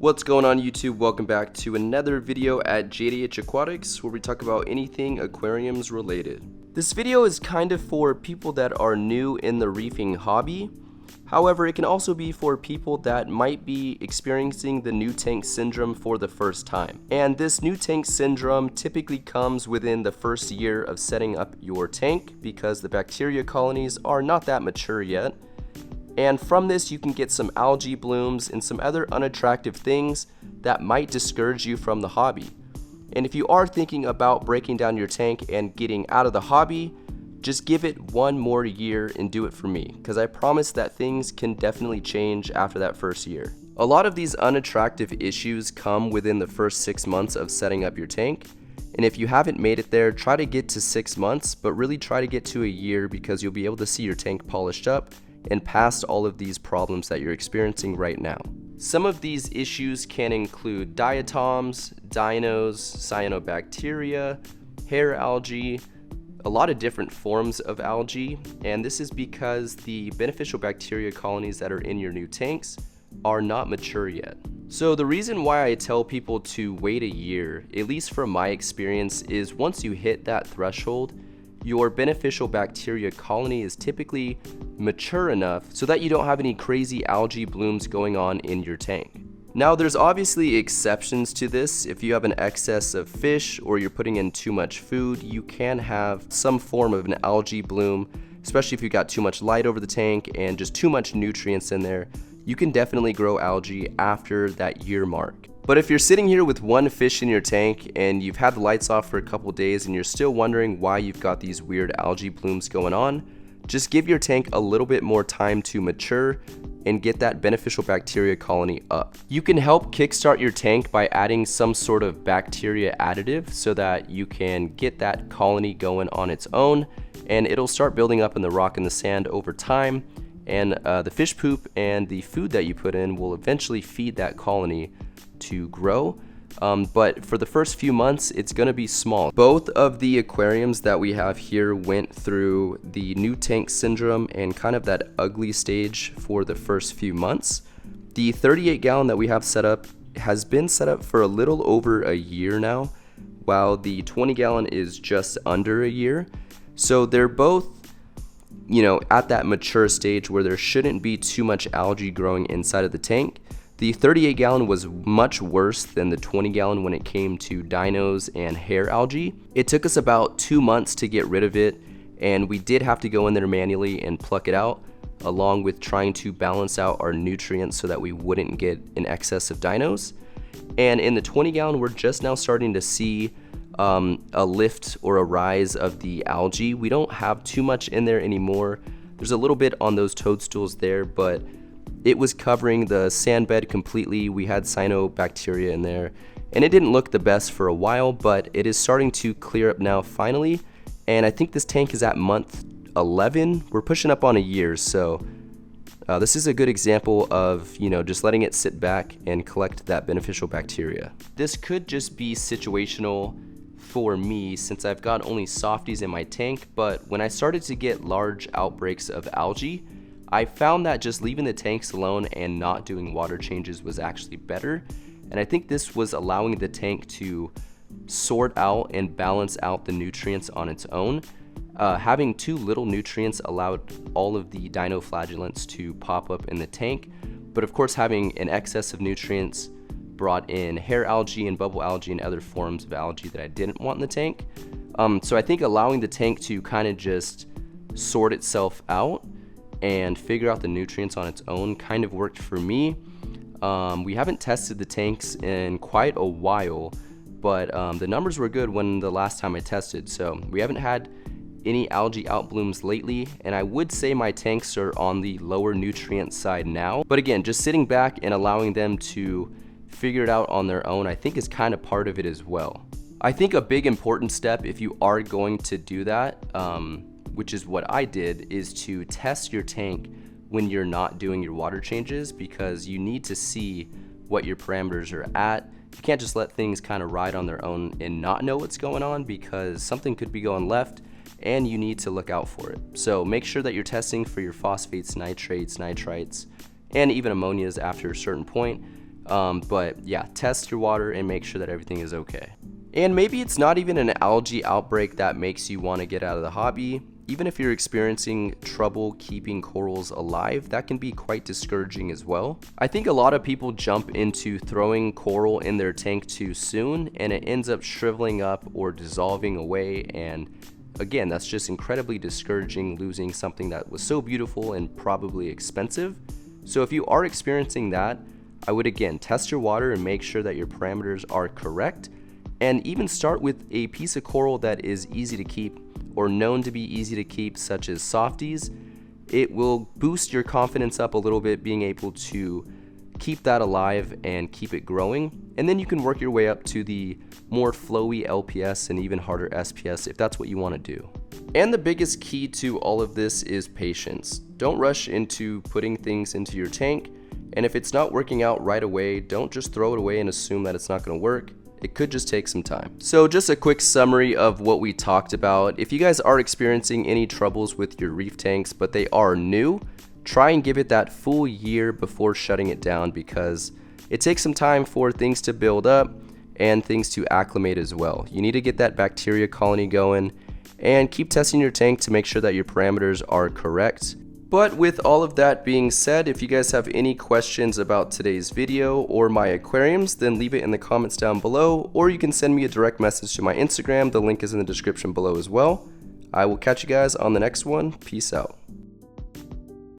What's going on YouTube? Welcome back to another video at JDH Aquatics, where we talk about anything aquariums related. This video is kind of for people that are new in the reefing hobby. However, it can also be for people that might be experiencing the new tank syndrome for the first time. And this new tank syndrome typically comes within the first year of setting up your tank because the bacteria colonies are not that mature yet. And from this you can get some algae blooms and some other unattractive things that might discourage you from the hobby. And if you are thinking about breaking down your tank and getting out of the hobby, just give it one more year and do it for me, because I promise that things can definitely change after that first year. A lot of these unattractive issues come within the first 6 months of setting up your tank. And if you haven't made it there, try to get to 6 months, but really try to get to a year, because you'll be able to see your tank polished up and past all of these problems that you're experiencing right now. Some of these issues can include diatoms, dinos, cyanobacteria, hair algae, a lot of different forms of algae, and this is because the beneficial bacteria colonies that are in your new tanks are not mature yet. So the reason why I tell people to wait a year, at least from my experience, is once you hit that threshold, your beneficial bacteria colony is typically mature enough so that you don't have any crazy algae blooms going on in your tank. Now, there's obviously exceptions to this. If you have an excess of fish or you're putting in too much food, you can have some form of an algae bloom, especially if you've got too much light over the tank and just too much nutrients in there. You can definitely grow algae after that year mark. But if you're sitting here with one fish in your tank and you've had the lights off for a couple days and you're still wondering why you've got these weird algae blooms going on, just give your tank a little bit more time to mature and get that beneficial bacteria colony up. You can help kickstart your tank by adding some sort of bacteria additive so that you can get that colony going on its own, and it'll start building up in the rock and the sand over time, and the fish poop and the food that you put in will eventually feed that colony to grow. But for the first few months, it's going to be small. Both of the aquariums that we have here went through the new tank syndrome and kind of that ugly stage for the first few months. The 38 gallon that we have set up has been set up for a little over a year now, while the 20 gallon is just under a year. So they're both, at that mature stage where there shouldn't be too much algae growing inside of the tank. The 38 gallon was much worse than the 20 gallon when it came to dinos and hair algae. It took us about 2 months to get rid of it, and we did have to go in there manually and pluck it out, along with trying to balance out our nutrients so that we wouldn't get an excess of dinos. And in the 20 gallon, we're just now starting to see a lift or a rise of the algae. We don't have too much in there anymore. There's a little bit on those toadstools there, but it was covering the sand bed completely. We had cyanobacteria in there, and it didn't look the best for a while, but it is starting to clear up now finally. And I think this tank is at month 11. We're pushing up on a year, so this is a good example of, just letting it sit back and collect that beneficial bacteria. This could just be situational for me since I've got only softies in my tank, but when I started to get large outbreaks of algae, I found that just leaving the tanks alone and not doing water changes was actually better. And I think this was allowing the tank to sort out and balance out the nutrients on its own. Having too little nutrients allowed all of the dinoflagellants to pop up in the tank. But of course, having an excess of nutrients brought in hair algae and bubble algae and other forms of algae that I didn't want in the tank. So I think allowing the tank to kind of just sort itself out and figure out the nutrients on its own kind of worked for me. We haven't tested the tanks in quite a while, but the numbers were good when the last time I tested, so we haven't had any algae outblooms lately, and I would say my tanks are on the lower nutrient side now. But again, just sitting back and allowing them to figure it out on their own, I think is kind of part of it as well. I think a big important step if you are going to do that, which is what I did, is to test your tank when you're not doing your water changes, because you need to see what your parameters are at. You can't just let things kind of ride on their own and not know what's going on, because something could be going left and you need to look out for it. So make sure that you're testing for your phosphates, nitrates, nitrites, and even ammonias after a certain point. But yeah, test your water and make sure that everything is okay. And maybe it's not even an algae outbreak that makes you want to get out of the hobby. Even if you're experiencing trouble keeping corals alive, that can be quite discouraging as well. I think a lot of people jump into throwing coral in their tank too soon, and it ends up shriveling up or dissolving away, and again, that's just incredibly discouraging, losing something that was so beautiful and probably expensive. So if you are experiencing that, I would again test your water and make sure that your parameters are correct, and even start with a piece of coral that is easy to keep or known to be easy to keep, such as softies. It will boost your confidence up a little bit, being able to keep that alive and keep it growing. And then you can work your way up to the more flowy LPS and even harder SPS if that's what you want to do. And the biggest key to all of this is patience. Don't rush into putting things into your tank, and if it's not working out right away, don't just throw it away and assume that it's not going to work. It could just take some time. So just a quick summary of what we talked about. If you guys are experiencing any troubles with your reef tanks, but they are new, try and give it that full year before shutting it down, because it takes some time for things to build up and things to acclimate as well. You need to get that bacteria colony going and keep testing your tank to make sure that your parameters are correct. But with all of that being said, if you guys have any questions about today's video or my aquariums, then leave it in the comments down below, or you can send me a direct message to my Instagram. The link is in the description below as well. I will catch you guys on the next one. Peace out.